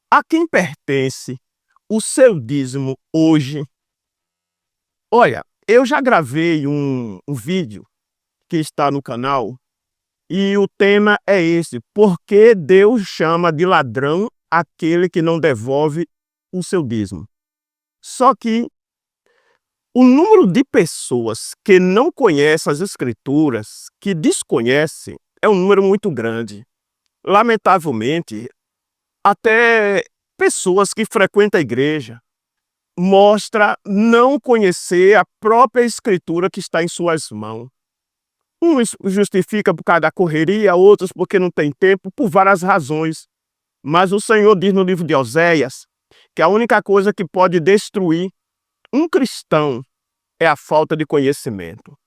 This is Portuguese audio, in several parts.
A quem pertence o seu dízimo hoje? Olha, eu já gravei um vídeo que está no canal e o tema é esse: por que Deus chama de ladrão aquele que não devolve o seu dízimo? Só que o número de pessoas que não conhecem as Escrituras, que desconhecem, é um número muito grande. Lamentavelmente, até pessoas que frequentam a igreja mostra não conhecer a própria escritura que está em suas mãos. Uns justifica por causa da correria, outros porque não tem tempo, por várias razões. Mas o Senhor diz no livro de Oséias que a única coisa que pode destruir um cristão é a falta de conhecimento.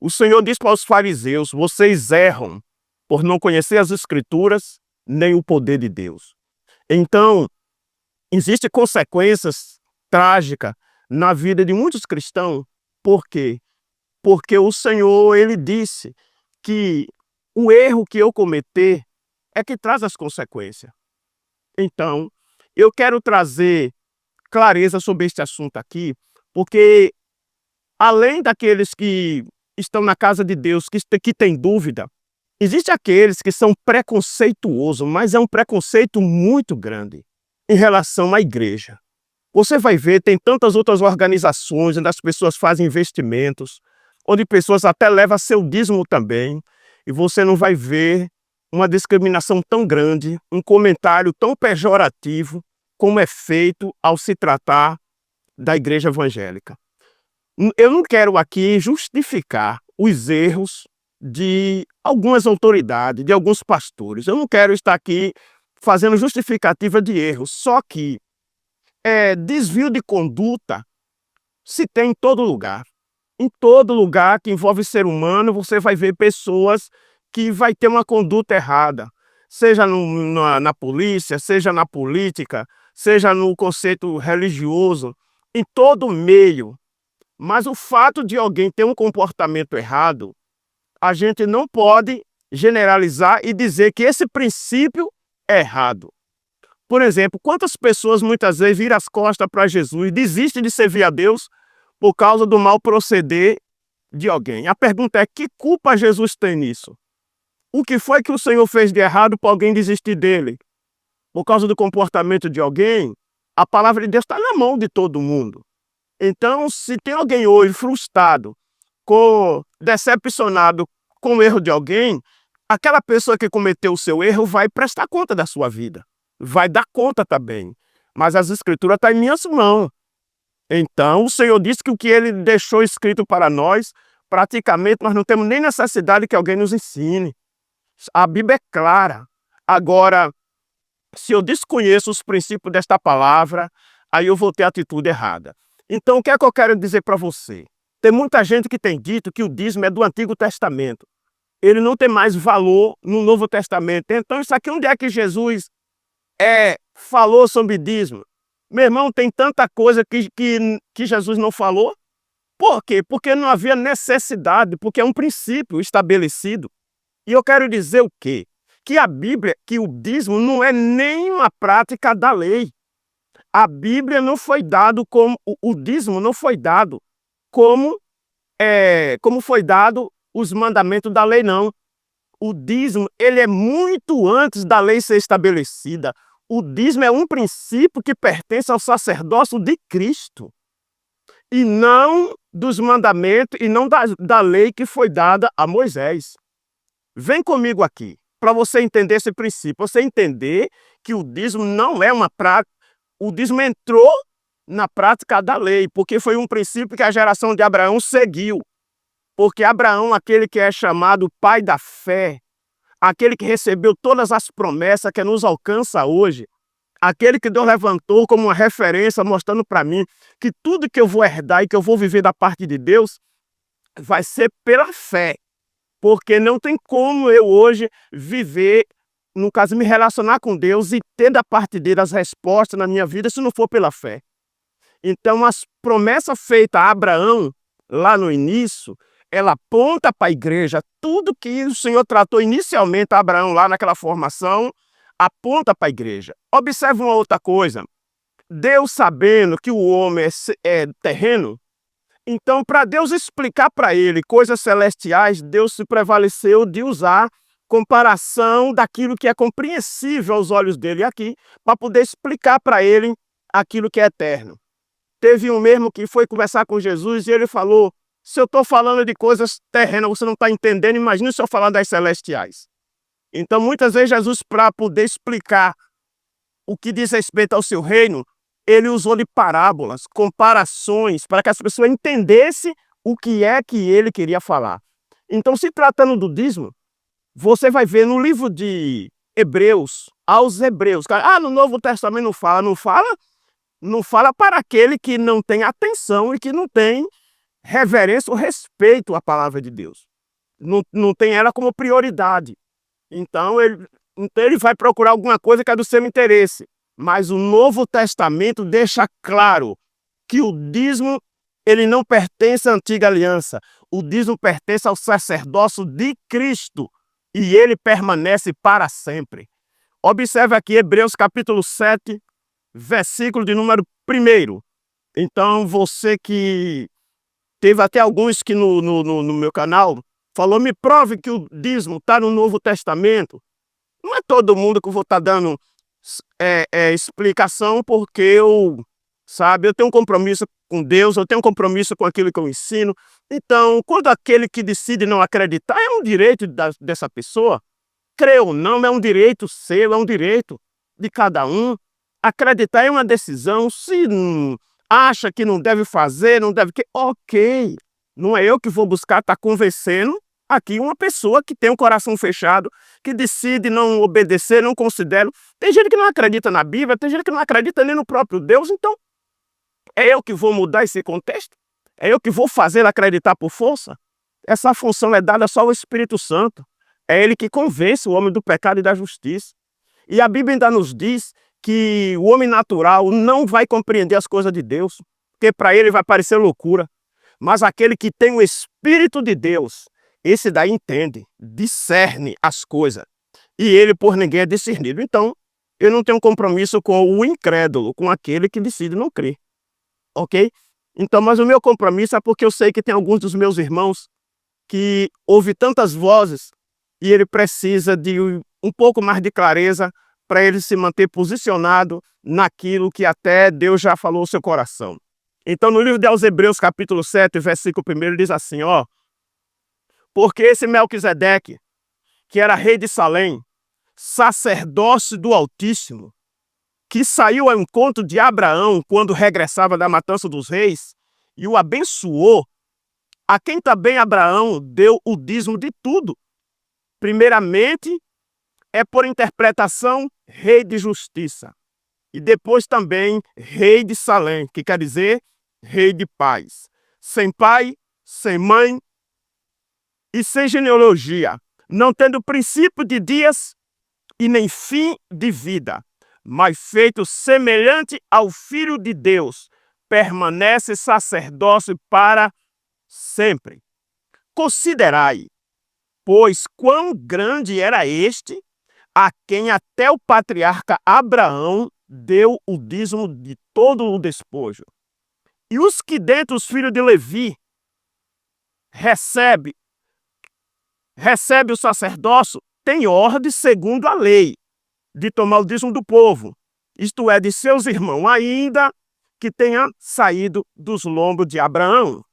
O Senhor diz para os fariseus: vocês erram por não conhecer as escrituras nem o poder de Deus. Então, existem consequências trágicas na vida de muitos cristãos. Por quê? Porque o Senhor, ele disse que o erro que eu cometer é que traz as consequências. Então, eu quero trazer clareza sobre este assunto aqui, porque além daqueles que estão na casa de Deus, que têm dúvida, existem aqueles que são preconceituosos, mas é um preconceito muito grande em relação à igreja. Você vai ver, tem tantas outras organizações onde as pessoas fazem investimentos, onde pessoas até levam seu dízimo também, e você não vai ver uma discriminação tão grande, um comentário tão pejorativo como é feito ao se tratar da igreja evangélica. Eu não quero aqui justificar os erros de algumas autoridades, de alguns pastores. Eu não quero estar aqui fazendo justificativa de erros, só que desvio de conduta se tem em todo lugar. Em todo lugar que envolve ser humano, você vai ver pessoas que vai ter uma conduta errada, seja na polícia, seja na política, seja no conceito religioso, em todo meio. Mas o fato de alguém ter um comportamento errado, a gente não pode generalizar e dizer que esse princípio é errado. Por exemplo, quantas pessoas muitas vezes viram as costas para Jesus, desistem de servir a Deus por causa do mau proceder de alguém? A pergunta é: que culpa Jesus tem nisso? O que foi que o Senhor fez de errado para alguém desistir dele? Por causa do comportamento de alguém? A palavra de Deus está na mão de todo mundo. Então, se tem alguém hoje frustrado, decepcionado com o erro de alguém, aquela pessoa que cometeu o seu erro vai prestar conta da sua vida. Vai dar conta também. Mas as escrituras estão em minhas mãos. Então, o Senhor disse que o que ele deixou escrito para nós, praticamente nós não temos nem necessidade que alguém nos ensine. A Bíblia é clara. Agora, se eu desconheço os princípios desta palavra, aí eu vou ter a atitude errada. Então, o que é que eu quero dizer para você? Tem muita gente que tem dito que o dízimo é do Antigo Testamento. Ele não tem mais valor no Novo Testamento. Então, isso aqui, onde é que Jesus falou sobre dízimo? Meu irmão, tem tanta coisa que Jesus não falou. Por quê? Porque não havia necessidade, porque é um princípio estabelecido. E eu quero dizer o quê? Que a Bíblia, que o dízimo não é nem uma prática da lei. A Bíblia não foi dado como, o dízimo não foi dado como foi dado os mandamentos da lei, não. O dízimo, ele é muito antes da lei ser estabelecida. O dízimo é um princípio que pertence ao sacerdócio de Cristo, e não dos mandamentos, e não da lei que foi dada a Moisés. Vem comigo aqui, para você entender esse princípio, você entender que o dízimo não é uma prática. O dízimo entrou na prática da lei, porque foi um princípio que a geração de Abraão seguiu. Porque Abraão, aquele que é chamado pai da fé, aquele que recebeu todas as promessas que nos alcança hoje, aquele que Deus levantou como uma referência, mostrando para mim que tudo que eu vou herdar e que eu vou viver da parte de Deus vai ser pela fé. Porque não tem como eu hoje viver, no caso, me relacionar com Deus e ter da parte dele as respostas na minha vida se não for pela fé. Então, as promessas feitas a Abraão, lá no início, ela aponta para a igreja. Tudo que o Senhor tratou inicialmente a Abraão lá naquela formação, aponta para a igreja. Observe uma outra coisa. Deus, sabendo que o homem é terreno, então, para Deus explicar para ele coisas celestiais, Deus se prevaleceu de usar comparação daquilo que é compreensível aos olhos dele aqui, para poder explicar para ele aquilo que é eterno. Teve um mesmo que foi conversar com Jesus e ele falou: se eu estou falando de coisas terrenas, você não está entendendo, imagina se eu falar das celestiais. Então, muitas vezes, Jesus, para poder explicar o que diz respeito ao seu reino, ele usou de parábolas, comparações, para que as pessoas entendessem o que é que ele queria falar. Então, se tratando do dízimo, você vai ver no livro de Hebreus, aos Hebreus. No Novo Testamento não fala. Não fala para aquele que não tem atenção e que não tem reverência ou respeito à palavra de Deus. Não tem ela como prioridade. Então ele vai procurar alguma coisa que é do seu interesse. Mas o Novo Testamento deixa claro que o dízimo ele não pertence à antiga aliança. O dízimo pertence ao sacerdócio de Cristo e ele permanece para sempre. Observe aqui Hebreus capítulo 7, versículo de número 1. Então você que teve até alguns que no meu canal falou, me prove que o dízimo está no Novo Testamento. Não é todo mundo que eu vou estar dando explicação, porque eu tenho um compromisso com Deus, eu tenho um compromisso com aquilo que eu ensino. Então, quando aquele que decide não acreditar, é um direito dessa pessoa. Crer ou não, é um direito seu, é um direito de cada um. Acreditar é uma decisão. Se acha que não deve fazer, não deve... Ok, não é eu que vou buscar estar convencendo aqui uma pessoa que tem um coração fechado, que decide não obedecer, não considera. Tem gente que não acredita na Bíblia, tem gente que não acredita nem no próprio Deus. Então, é eu que vou mudar esse contexto? É eu que vou fazer acreditar por força? Essa função é dada só ao Espírito Santo. É ele que convence o homem do pecado e da justiça. E a Bíblia ainda nos diz que o homem natural não vai compreender as coisas de Deus, porque para ele vai parecer loucura. Mas aquele que tem o Espírito de Deus, esse daí entende, discerne as coisas. E ele por ninguém é discernido. Então, eu não tenho compromisso com o incrédulo, com aquele que decide não crer. Ok? Então, mas o meu compromisso é porque eu sei que tem alguns dos meus irmãos que ouvem tantas vozes e ele precisa de um pouco mais de clareza para ele se manter posicionado naquilo que até Deus já falou no seu coração. Então, no livro de Hebreus, capítulo 7, versículo 1, ele diz assim, porque esse Melquisedeque, que era rei de Salém, sacerdócio do Altíssimo, que saiu ao encontro de Abraão quando regressava da matança dos reis e o abençoou, a quem também Abraão deu o dízimo de tudo. Primeiramente, é por interpretação rei de justiça. E depois também rei de Salém, que quer dizer rei de paz. Sem pai, sem mãe e sem genealogia, não tendo princípio de dias e nem fim de vida, mas feito semelhante ao Filho de Deus, permanece sacerdócio para sempre. Considerai, pois, quão grande era este, a quem até o patriarca Abraão deu o dízimo de todo o despojo. E os que dentre os filhos de Levi recebe o sacerdócio, tem ordem segundo a lei, de tomar o dízimo do povo, isto é, de seus irmãos, ainda que tenha saído dos lombos de Abraão.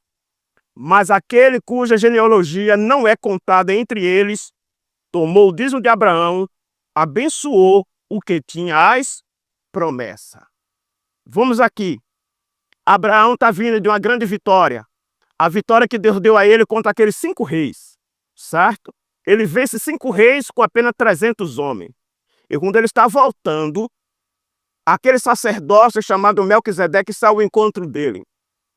Mas aquele cuja genealogia não é contada entre eles, tomou o dízimo de Abraão, abençoou o que tinha as promessas. Vamos aqui. Abraão está vindo de uma grande vitória. A vitória que Deus deu a ele contra aqueles 5 reis, certo? Ele vence 5 reis com apenas 300 homens. E quando ele está voltando, aquele sacerdócio chamado Melquisedeque saiu ao encontro dele.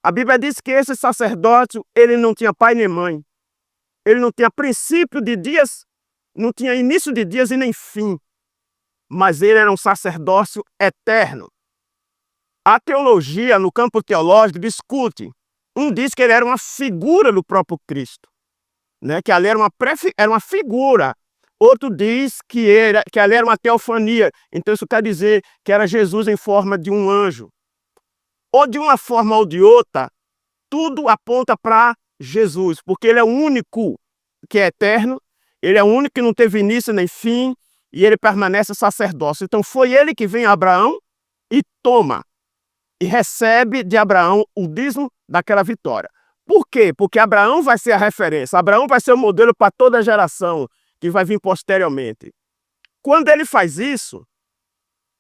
A Bíblia diz que esse sacerdote, ele não tinha pai nem mãe. Ele não tinha princípio de dias, não tinha início de dias e nem fim. Mas ele era um sacerdócio eterno. A teologia, no campo teológico, discute. Um diz que ele era uma figura do próprio Cristo, né? Que ali era uma figura Outro diz que ali era uma teofania, então isso quer dizer que era Jesus em forma de um anjo. Ou de uma forma ou de outra, tudo aponta para Jesus, porque ele é o único que é eterno, ele é o único que não teve início nem fim, e ele permanece sacerdócio. Então foi ele que vem a Abraão e toma, e recebe de Abraão o dízimo daquela vitória. Por quê? Porque Abraão vai ser a referência, Abraão vai ser o modelo para toda a geração que vai vir posteriormente. Quando ele faz isso,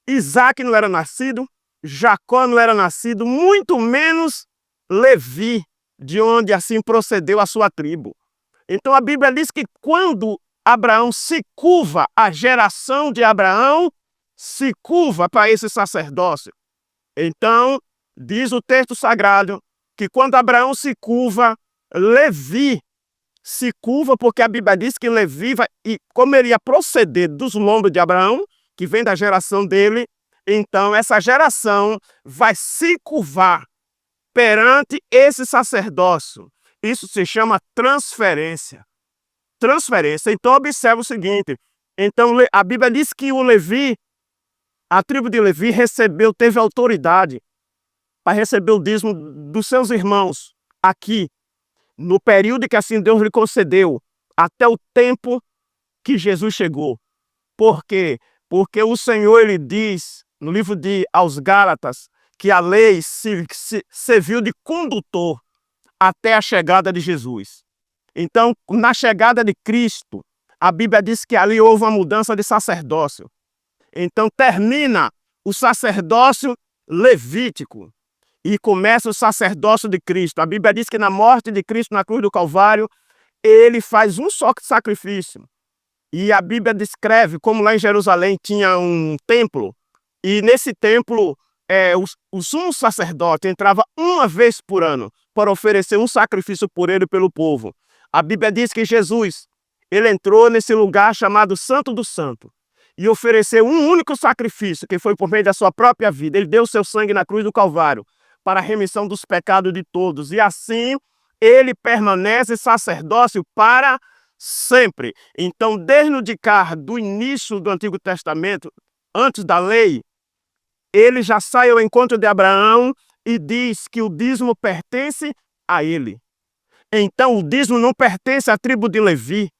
Isaac não era nascido, Jacó não era nascido, muito menos Levi, de onde assim procedeu a sua tribo. Então a Bíblia diz que quando Abraão se curva, a geração de Abraão se curva para esse sacerdócio. Então, diz o texto sagrado que quando Abraão se curva, Levi se curva, porque a Bíblia diz que Levi vai, e como ele ia proceder dos lombos de Abraão, que vem da geração dele, então essa geração vai se curvar perante esse sacerdócio. Isso se chama transferência. Transferência. Então observe o seguinte, então a Bíblia diz que o Levi, a tribo de Levi teve autoridade para receber o dízimo dos seus irmãos aqui, no período que assim Deus lhe concedeu, até o tempo que Jesus chegou. Por quê? Porque o Senhor, ele diz, no livro de aos Gálatas, que a lei serviu de condutor até a chegada de Jesus. Então, na chegada de Cristo, a Bíblia diz que ali houve uma mudança de sacerdócio. Então, termina o sacerdócio levítico e começa o sacerdócio de Cristo. A Bíblia diz que na morte de Cristo na cruz do Calvário, ele faz um só sacrifício. E a Bíblia descreve como lá em Jerusalém tinha um templo, e nesse templo o sumo sacerdote entrava uma vez por ano para oferecer um sacrifício por ele e pelo povo. A Bíblia diz que Jesus, ele entrou nesse lugar chamado Santo do Santo e ofereceu um único sacrifício, que foi por meio da sua própria vida. Ele deu o seu sangue na cruz do Calvário para a remissão dos pecados de todos. E assim ele permanece sacerdócio para sempre. Então, desde o do início do Antigo Testamento, antes da lei, ele já sai ao encontro de Abraão e diz que o dízimo pertence a ele. Então, o dízimo não pertence à tribo de Levi,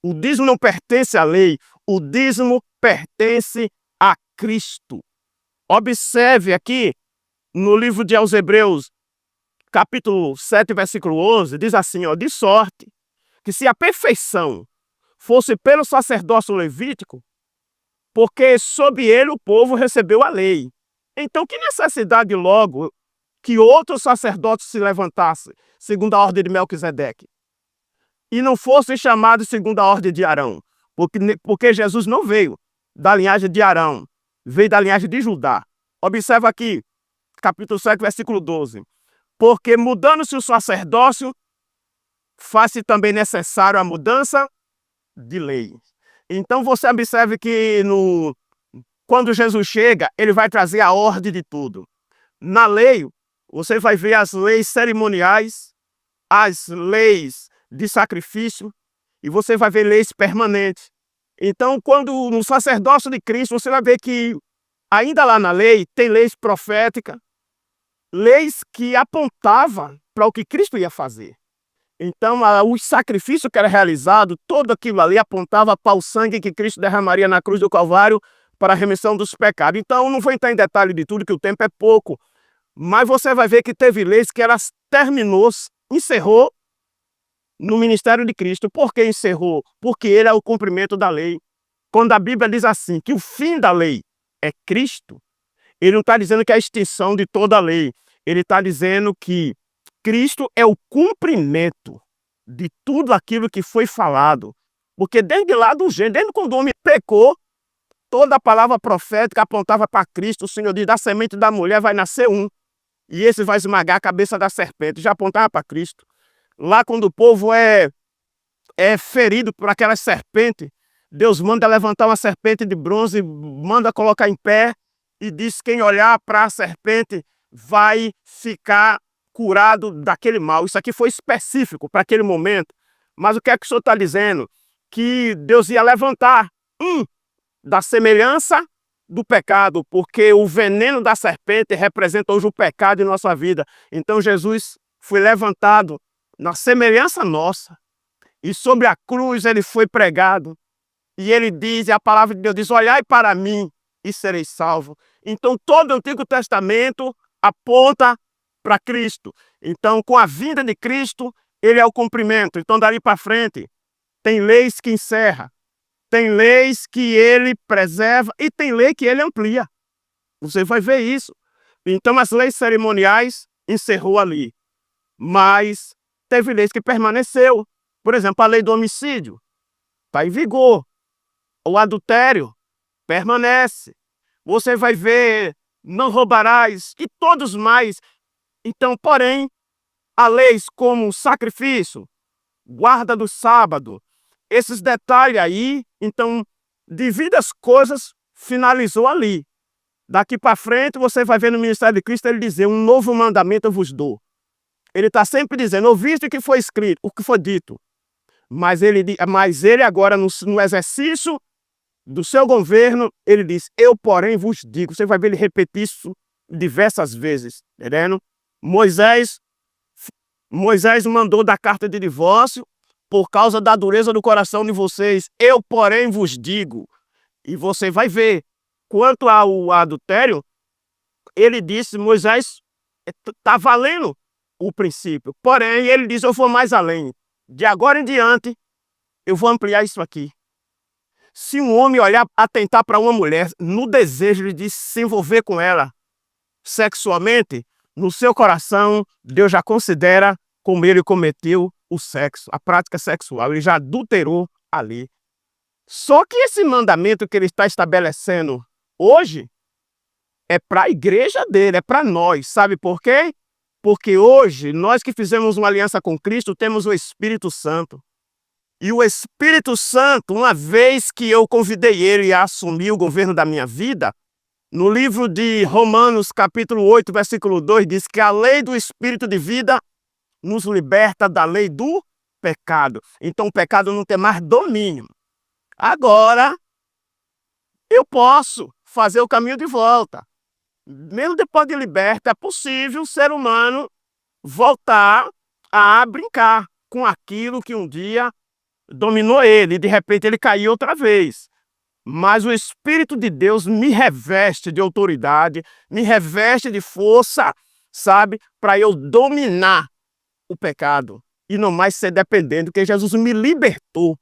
o dízimo não pertence à lei, o dízimo pertence a Cristo. Observe aqui, no livro de aos Hebreus, capítulo 7, versículo 11, diz assim, de sorte que se a perfeição fosse pelo sacerdócio levítico, porque sob ele o povo recebeu a lei. Então, que necessidade logo que outro sacerdote se levantasse, segundo a ordem de Melquisedeque, e não fosse chamado segundo a ordem de Arão, porque Jesus não veio da linhagem de Arão, veio da linhagem de Judá. Observa aqui, capítulo 7, versículo 12. Porque mudando-se o sacerdócio, faz-se também necessário a mudança de lei. Então você observe que quando Jesus chega, ele vai trazer a ordem de tudo. Na lei, você vai ver as leis cerimoniais, as leis de sacrifício, e você vai ver leis permanentes. Então, quando no sacerdócio de Cristo, você vai ver que ainda lá na lei tem leis proféticas, leis que apontavam para o que Cristo ia fazer. Então, o sacrifício que era realizado, todo aquilo ali apontava para o sangue que Cristo derramaria na cruz do Calvário para a remissão dos pecados. Então, não vou entrar em detalhe de tudo, que o tempo é pouco, mas você vai ver que teve leis que ela encerrou no ministério de Cristo. Por que encerrou? Porque ele é o cumprimento da lei. Quando a Bíblia diz assim, que o fim da lei é Cristo, ele não está dizendo que é a extinção de toda a lei. Ele está dizendo que Cristo é o cumprimento de tudo aquilo que foi falado. Porque desde lá do Gênesis, desde quando o homem pecou, toda a palavra profética apontava para Cristo. O Senhor diz, da semente da mulher vai nascer um, e esse vai esmagar a cabeça da serpente. Já apontava para Cristo. Lá quando o povo é ferido por aquela serpente, Deus manda levantar uma serpente de bronze, manda colocar em pé, e diz, quem olhar para a serpente vai ficar curado daquele mal. Isso aqui foi específico para aquele momento. Mas o que é que o Senhor está dizendo? que Deus ia levantar da semelhança do pecado, porque o veneno da serpente representa hoje o pecado em nossa vida. Então Jesus foi levantado na semelhança nossa, e sobre a cruz ele foi pregado, e ele diz, e a palavra de Deus diz, olhai para mim e sereis salvos. Então todo o Antigo Testamento aponta para Cristo. Então com a vinda de Cristo, ele é o cumprimento. Então dali para frente, tem leis que encerra, tem leis que ele preserva e tem lei que ele amplia. Você vai ver isso. Então as leis cerimoniais encerrou ali, mas teve leis que permaneceu. Por exemplo, a lei do homicídio está em vigor. O adultério permanece. Você vai ver, não roubarás e todos mais. Então, porém, há leis como sacrifício, guarda do sábado, esses detalhes aí, então, devido às coisas, finalizou ali. Daqui para frente, você vai ver no ministério de Cristo ele dizer, um novo mandamento eu vos dou. Ele está sempre dizendo, ouviste o que foi escrito, o que foi dito. Mas ele agora, no exercício do seu governo, ele diz, eu porém vos digo. Você vai ver ele repetir isso diversas vezes, entendendo? Moisés mandou dar carta de divórcio por causa da dureza do coração de vocês. Eu porém vos digo. E você vai ver. Quanto ao adultério, ele disse, Moisés, está valendo o princípio. Porém, ele diz, eu vou mais além. De agora em diante, eu vou ampliar isso aqui. Se um homem olhar, atentar para uma mulher no desejo de se envolver com ela sexualmente, no seu coração, Deus já considera como ele cometeu o sexo, a prática sexual. Ele já adulterou ali. Só que esse mandamento que ele está estabelecendo hoje é para a igreja dele, é para nós. Sabe por quê? Porque hoje, nós que fizemos uma aliança com Cristo, temos o Espírito Santo. E o Espírito Santo, uma vez que eu convidei ele a assumir o governo da minha vida, no livro de Romanos, capítulo 8, versículo 2, diz que a lei do Espírito de vida nos liberta da lei do pecado. Então o pecado não tem mais domínio. Agora, eu posso fazer o caminho de volta. Mesmo depois de liberto, é possível o ser humano voltar a brincar com aquilo que um dia dominou ele, e de repente ele caiu outra vez. Mas o Espírito de Deus me reveste de autoridade, me reveste de força, sabe, para eu dominar o pecado e não mais ser dependente, porque Jesus me libertou.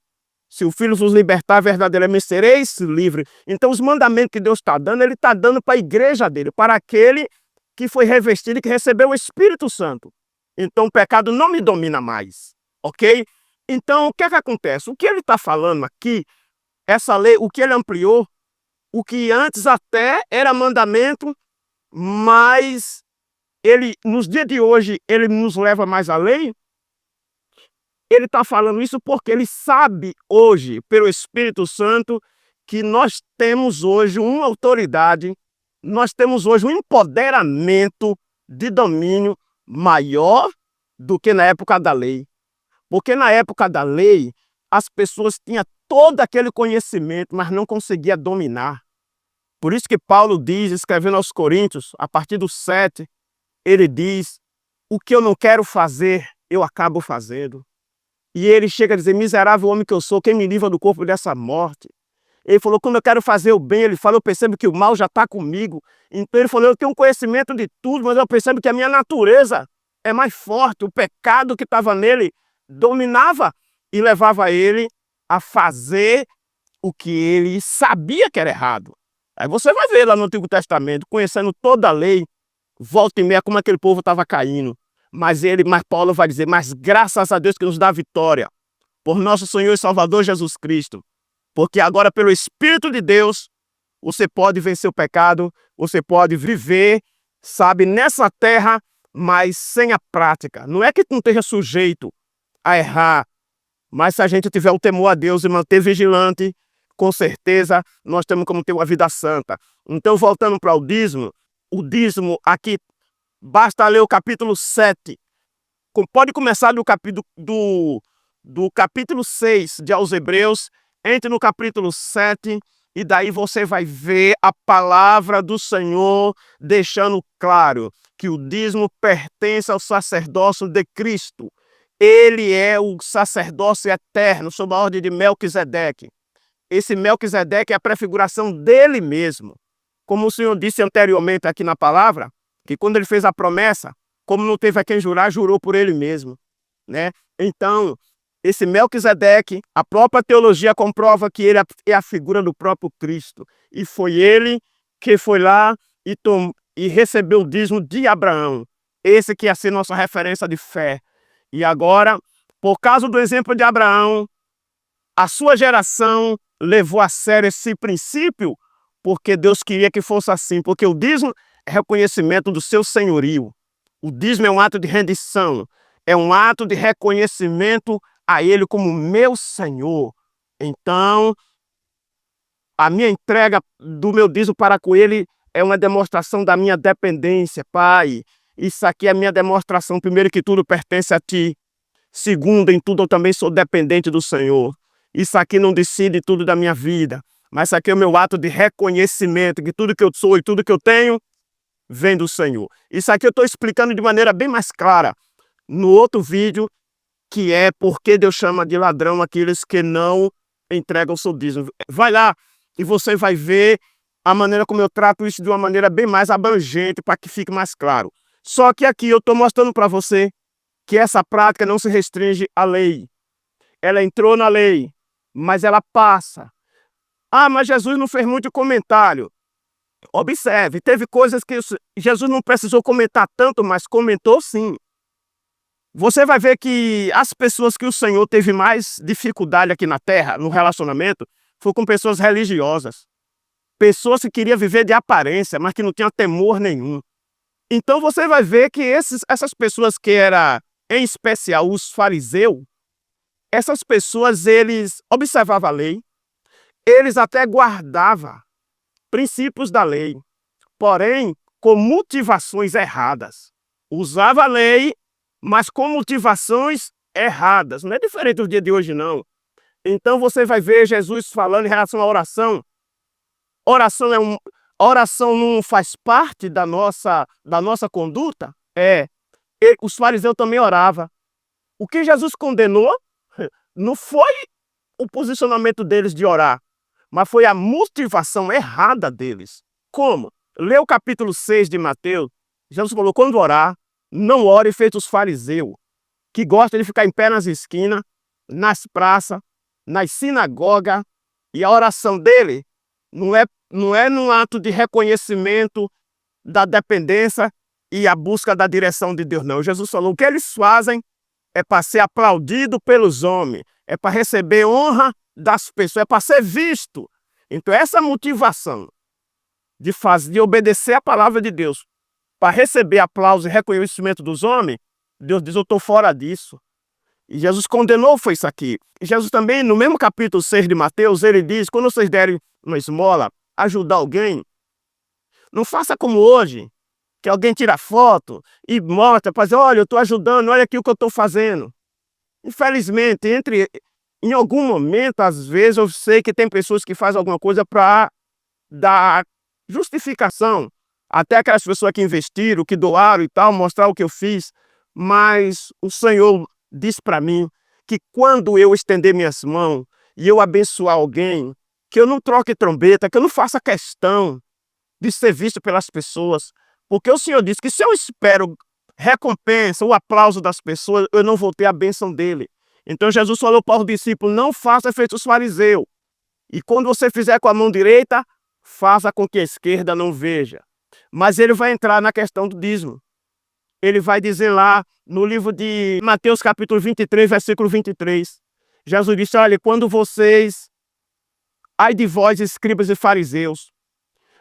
Se o Filho vos libertar, verdadeiramente sereis livres. Então os mandamentos que Deus está dando, ele está dando para a igreja dele, para aquele que foi revestido e que recebeu o Espírito Santo. Então o pecado não me domina mais, ok? Então o que é que acontece? O que ele está falando aqui, essa lei, o que ele ampliou, o que antes até era mandamento, mas ele, nos dias de hoje, ele nos leva mais além. Ele está falando isso porque ele sabe hoje, pelo Espírito Santo, que nós temos hoje uma autoridade, nós temos hoje um empoderamento de domínio maior do que na época da lei. Porque na época da lei, as pessoas tinham todo aquele conhecimento, mas não conseguiam dominar. Por isso que Paulo diz, escrevendo aos Coríntios, a partir do 7, ele diz, o que eu não quero fazer, eu acabo fazendo. E ele chega a dizer, miserável homem que eu sou, quem me livra do corpo dessa morte? Ele falou, quando eu quero fazer o bem, ele falou, eu percebo que o mal já está comigo. Então ele falou, eu tenho conhecimento de tudo, mas eu percebo que a minha natureza é mais forte. O pecado que estava nele dominava e levava ele a fazer o que ele sabia que era errado. Aí você vai ver lá no Antigo Testamento, conhecendo toda a lei, volta e meia como aquele povo estava caindo. Mas Paulo vai dizer, mas graças a Deus que nos dá a vitória, por nosso Senhor e Salvador Jesus Cristo. Porque agora, pelo Espírito de Deus, você pode vencer o pecado, você pode viver, sabe, nessa terra, mas sem a prática. Não é que não esteja sujeito a errar, mas se a gente tiver o temor a Deus e manter vigilante, com certeza nós temos como ter uma vida santa. Então, voltando para o dízimo aqui, basta ler o capítulo 7. Pode começar do do capítulo 6 de aos Hebreus, entre no capítulo 7, e daí você vai ver a palavra do Senhor deixando claro que o dízimo pertence ao sacerdócio de Cristo. Ele é o sacerdócio eterno, sob a ordem de Melquisedeque. Esse Melquisedeque é a prefiguração dele mesmo. Como o Senhor disse anteriormente aqui na palavra, que quando ele fez a promessa, como não teve a quem jurar, jurou por ele mesmo, né? Então, esse Melquisedeque, a própria teologia comprova que ele é a figura do próprio Cristo. E foi ele que foi lá e recebeu o dízimo de Abraão. Esse que ia ser nossa referência de fé. E agora, por causa do exemplo de Abraão, a sua geração levou a sério esse princípio, porque Deus queria que fosse assim, porque o dízimo é reconhecimento do seu senhorio. O dízimo é um ato de rendição, é um ato de reconhecimento a Ele como meu Senhor. Então, a minha entrega do meu dízimo para com Ele é uma demonstração da minha dependência, Pai. Isso aqui é a minha demonstração, primeiro que tudo pertence a Ti. Segundo, em tudo eu também sou dependente do Senhor. Isso aqui não decide tudo da minha vida, mas isso aqui é o meu ato de reconhecimento, que tudo que eu sou e tudo que eu tenho vem do Senhor. Isso aqui eu estou explicando de maneira bem mais clara no outro vídeo, que é porque Deus chama de ladrão aqueles que não entregam o seu dízimo. Vai lá e você vai ver a maneira como eu trato isso de uma maneira bem mais abrangente, para que fique mais claro. Só que aqui eu estou mostrando para você que essa prática não se restringe à lei. Ela entrou na lei, mas ela passa. Ah, mas Jesus não fez muito comentário. Observe, teve coisas que Jesus não precisou comentar tanto, mas comentou sim. Você vai ver que as pessoas que o Senhor teve mais dificuldade aqui na terra, no relacionamento, foi com pessoas religiosas. Pessoas que queriam viver de aparência, mas que não tinham temor nenhum. Então você vai ver que essas pessoas que eram, em especial os fariseus, essas pessoas, eles observavam a lei, eles até guardavam princípios da lei, porém com motivações erradas. Usava a lei, mas com motivações erradas. Não é diferente do dia de hoje, não. Então você vai ver Jesus falando em relação à oração. Oração não faz parte da nossa conduta? Os fariseus também oravam. O que Jesus condenou não foi o posicionamento deles de orar, mas foi a motivação errada deles. Como? Lê o capítulo 6 de Mateus. Jesus falou, quando orar, não ore feito os fariseus, que gostam de ficar em pé nas esquinas, nas praças, nas sinagogas, e a oração dele não é num ato de reconhecimento da dependência e a busca da direção de Deus, não. Jesus falou, o que eles fazem é para ser aplaudido pelos homens, é para receber honra das pessoas, é para ser visto. Então essa motivação de obedecer a palavra de Deus para receber aplauso e reconhecimento dos homens, Deus diz, eu estou fora disso. E Jesus condenou foi isso aqui. E Jesus também, no mesmo capítulo 6 de Mateus, ele diz, quando vocês derem uma esmola, ajudar alguém, não faça como hoje, que alguém tira foto e mostra para dizer, olha, eu estou ajudando, olha aqui o que eu estou fazendo. Infelizmente, em algum momento, às vezes, eu sei que tem pessoas que fazem alguma coisa para dar justificação, até aquelas pessoas que investiram, que doaram e tal, mostrar o que eu fiz, mas o Senhor diz para mim que quando eu estender minhas mãos e eu abençoar alguém, que eu não troque trombeta, que eu não faça questão de ser visto pelas pessoas, porque o Senhor diz que se eu espero recompensa, o aplauso das pessoas, eu não vou ter a bênção dele. Então Jesus falou para os discípulos, não faça feito os fariseus, e quando você fizer com a mão direita, faça com que a esquerda não veja. Mas ele vai entrar na questão do dízimo. Ele vai dizer lá no livro de Mateus capítulo 23, versículo 23. Jesus disse, olha, quando vocês, ai de vós, escribas e fariseus,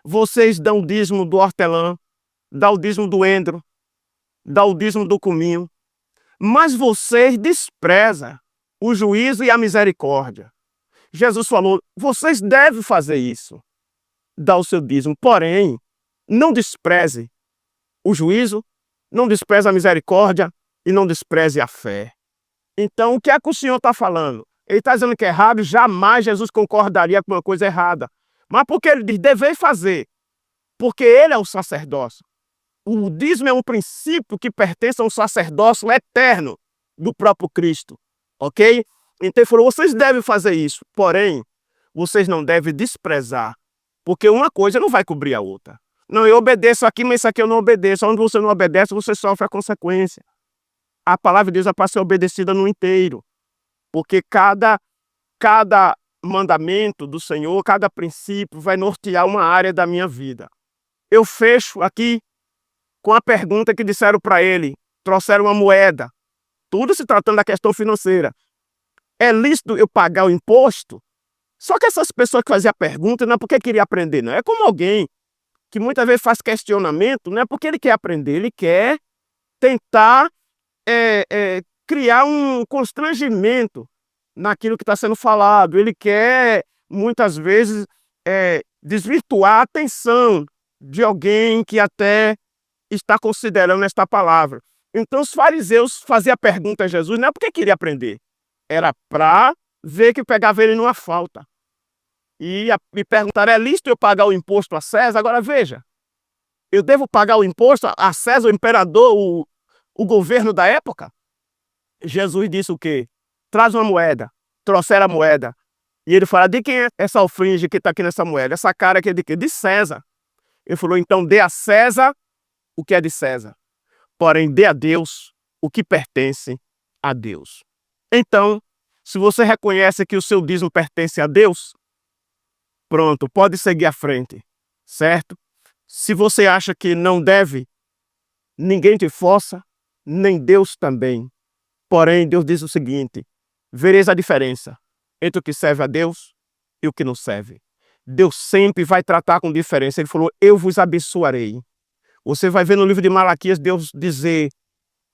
vocês dão o dízimo do hortelã, dão o dízimo do endro, dão o dízimo do cominho, mas vocês desprezam o juízo e a misericórdia. Jesus falou, vocês devem fazer isso, dar o seu dízimo, porém, não despreze o juízo, não despreze a misericórdia e não despreze a fé. Então, o que é que o Senhor está falando? Ele está dizendo que é errado, jamais Jesus concordaria com uma coisa errada. Mas por que ele diz, devei fazer? Porque ele é o sacerdócio. O dízimo é um princípio que pertence a um sacerdócio eterno do próprio Cristo, ok? Então ele falou, vocês devem fazer isso, porém, vocês não devem desprezar, porque uma coisa não vai cobrir a outra. Não, eu obedeço aqui, mas isso aqui eu não obedeço. Onde você não obedece, você sofre a consequência. A palavra de Deus é para ser obedecida no inteiro, porque cada mandamento do Senhor, cada princípio vai nortear uma área da minha vida. Eu fecho aqui com a pergunta que disseram para ele, trouxeram uma moeda, tudo se tratando da questão financeira. É lícito eu pagar o imposto? Só que essas pessoas que faziam a pergunta não é porque queria aprender, não. É como alguém que muitas vezes faz questionamento, não é porque ele quer aprender, ele quer tentar criar um constrangimento naquilo que está sendo falado. Ele quer, muitas vezes, desvirtuar a atenção de alguém que até está considerando esta palavra. Então os fariseus faziam a pergunta a Jesus, não é porque queria aprender, era para ver que pegava ele numa falta. E me perguntaram, é lícito eu pagar o imposto a César? Agora veja, eu devo pagar o imposto a César, o imperador, o governo da época? Jesus disse o quê? Traz uma moeda. Trouxeram a moeda. E ele fala, de quem é essa alfringe que está aqui nessa moeda? Essa cara aqui é de quê? De César. Ele falou, então dê a César o que é de César. Porém, dê a Deus o que pertence a Deus. Então, se você reconhece que o seu dízimo pertence a Deus, pronto, pode seguir à frente, certo? Se você acha que não deve, ninguém te força, nem Deus também. Porém, Deus diz o seguinte, vereis a diferença entre o que serve a Deus e o que não serve. Deus sempre vai tratar com diferença. Ele falou, eu vos abençoarei. Você vai ver no livro de Malaquias Deus dizer,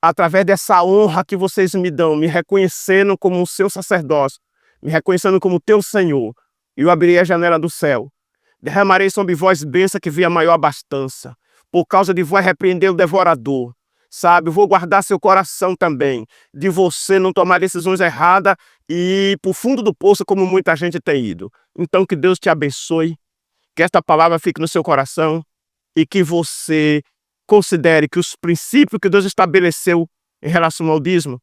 através dessa honra que vocês me dão, me reconhecendo como o seu sacerdócio, me reconhecendo como o teu Senhor, eu abrirei a janela do céu, derramarei sobre vós bênção que via maior abastança, por causa de vós repreender o devorador, sabe? Eu vou guardar seu coração também, de você não tomar decisões erradas e ir para o fundo do poço como muita gente tem ido. Então que Deus te abençoe, que esta palavra fique no seu coração e que você considere que os princípios que Deus estabeleceu em relação ao dízimo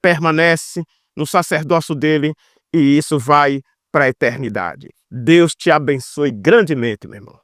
permanece no sacerdócio dele e isso vai para a eternidade. Deus te abençoe grandemente, meu irmão.